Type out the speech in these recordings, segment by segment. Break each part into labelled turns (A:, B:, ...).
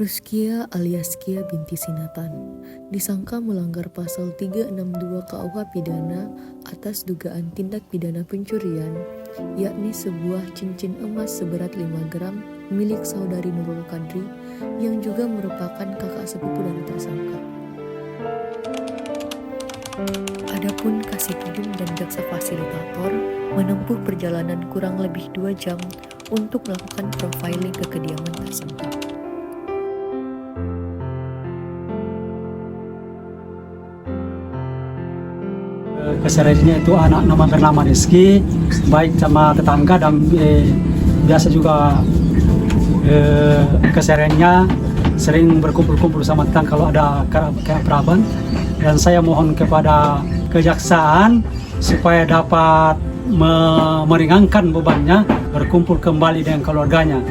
A: Ruskia alias Kia binti Sinatan disangka melanggar pasal 362 KUH pidana atas dugaan tindak pidana pencurian, yakni sebuah cincin emas seberat 5 gram milik saudari Nurul Kadri yang juga merupakan kakak sepupu dari tersangka. Adapun Kasipudim dan jaksa fasilitator menempuh perjalanan kurang lebih 2 jam untuk melakukan profiling ke kediaman tersangka.
B: Kesehariannya itu anak nama bernama Rizky, baik sama tetangga dan biasa juga kesehariannya sering berkumpul-kumpul sama tetangga kalau ada kerabat. Dan saya mohon kepada kejaksaan supaya dapat meringankan bebannya, berkumpul kembali dengan keluarganya.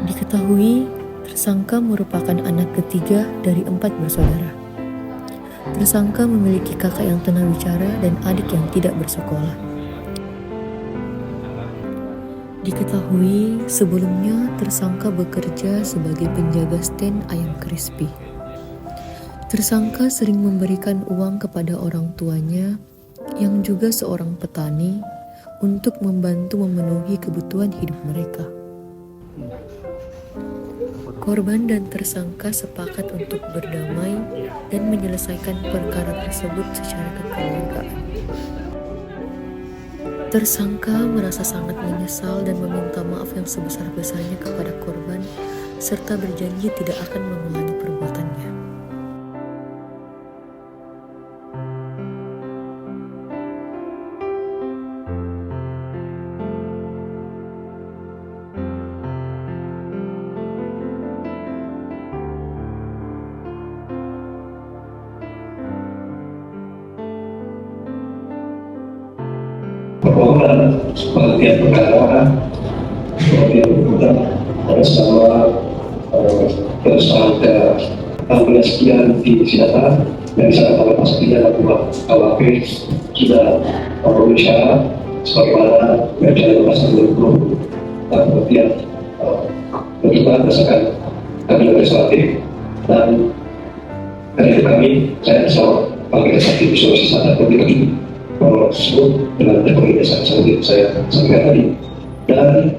A: Diketahui tersangka merupakan anak ketiga dari 4 bersaudara. Tersangka memiliki kakak yang tunawicara dan adik yang tidak bersekolah. Diketahui sebelumnya tersangka bekerja sebagai penjaga stand ayam crispy. Tersangka sering memberikan uang kepada orang tuanya yang juga seorang petani untuk membantu memenuhi kebutuhan hidup mereka. Korban dan tersangka sepakat untuk berdamai dan menyelesaikan perkara tersebut secara kekeluargaan. Tersangka merasa sangat menyesal dan meminta maaf yang sebesar-besarnya kepada korban serta berjanji tidak akan mengulangi perbuatannya.
C: Permohonan penghentian perkara bersama tersangka 16 sekian di Sinatan yang disangkakan oleh pasal 362 KUHP sudah memenuhi syarat sebagaimana dalam pasal 20 dan kemudian berjuang berdasarkan keadilan legislatif. Dan dari itu saya bersama Wakil Eksekutif Sulawesi Selatan Republik tersebut dengan rekomendasi saya sampaikan tadi, dan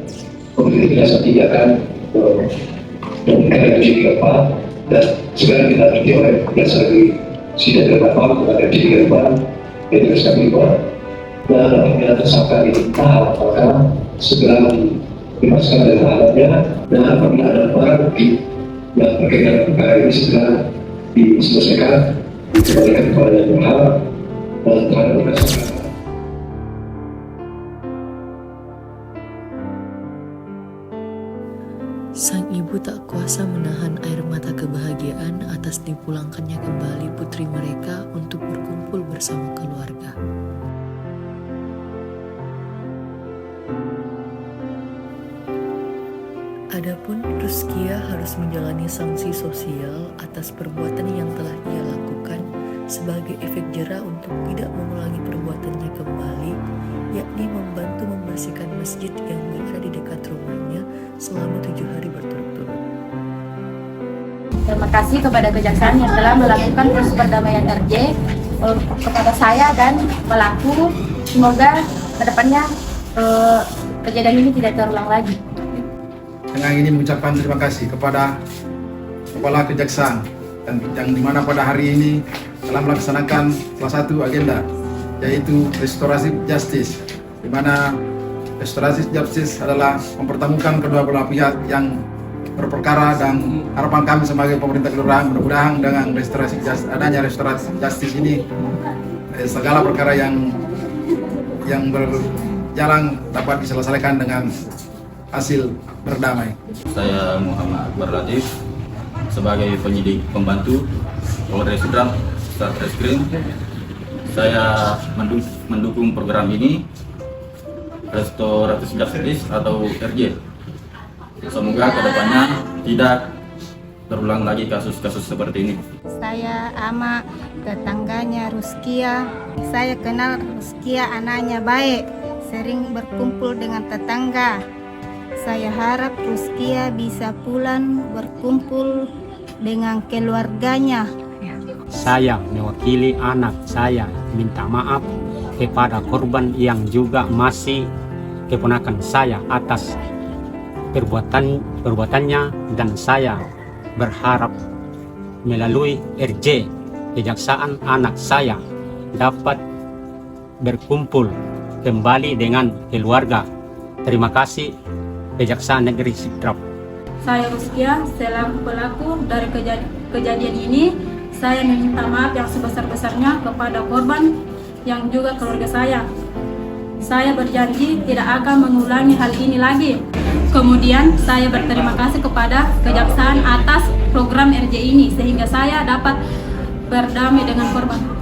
C: komite kejaksaan tinggi akan memberikan uji ke depan dan segera kita terjadi oleh dasar di sidang ke depan kepada uji ke depan yang dikasihkan berubah. Dan apabila tersangka ini tahu maka segera dibebaskan dari tahanannya, dan apabila ada barang bukti yang berkaitan dengan perkara ini segera diselesaikan, dikembalikan kepada yang berhak dan terhadap tersangka.
A: Sang ibu tak kuasa menahan air mata kebahagiaan atas dipulangkannya kembali putri mereka untuk berkumpul bersama keluarga. Adapun Ruskia harus menjalani sanksi sosial atas perbuatan yang telah ia lakukan sebagai efek jera untuk tidak mengulangi perbuatannya kembali, yakni membantu membersihkan masjid yang berada di dekat rumahnya selama 7 hari berturut-turut.
D: Terima kasih kepada kejaksaan yang telah melakukan proses perdamaian RJ kepada saya dan pelaku. Semoga kedepannya kejadian ini tidak terulang lagi.
E: Dengan ini mengucapkan terima kasih kepada Kepala Kejaksaan dan yang dimana pada hari ini telah melaksanakan salah satu agenda, yaitu restoratif justice, di mana restoratif justice adalah mempertemukan kedua belah pihak yang berperkara, dan harapan kami sebagai pemerintah kelurahan mudah-mudahan dengan adanya restoratif justice ini segala perkara yang berjalan dapat diselesaikan dengan hasil berdamai.
F: Saya Muhammad Akbar Latif sebagai penyidik pembantu Polres Sudam Satreskrim. Saya mendukung program ini restoratif justice atau RJ. Semoga kedepannya tidak terulang lagi kasus-kasus seperti ini.
G: Saya ama tetangganya Ruskia. Saya kenal Ruskia, anaknya baik, sering berkumpul dengan tetangga. Saya harap Ruskia bisa pulang berkumpul dengan keluarganya.
H: Saya mewakili anak saya minta maaf kepada korban yang juga masih keponakan saya atas perbuatannya, dan saya berharap melalui RJ Kejaksaan anak saya dapat berkumpul kembali dengan keluarga. Terima kasih Kejaksaan Negeri Sidrap.
I: Saya Ruskia selaku pelaku dari kejadian ini. Saya meminta maaf yang sebesar-besarnya kepada korban yang juga keluarga saya. Saya berjanji tidak akan mengulangi hal ini lagi. Kemudian saya berterima kasih kepada Kejaksaan atas program RJ ini sehingga saya dapat berdamai dengan korban.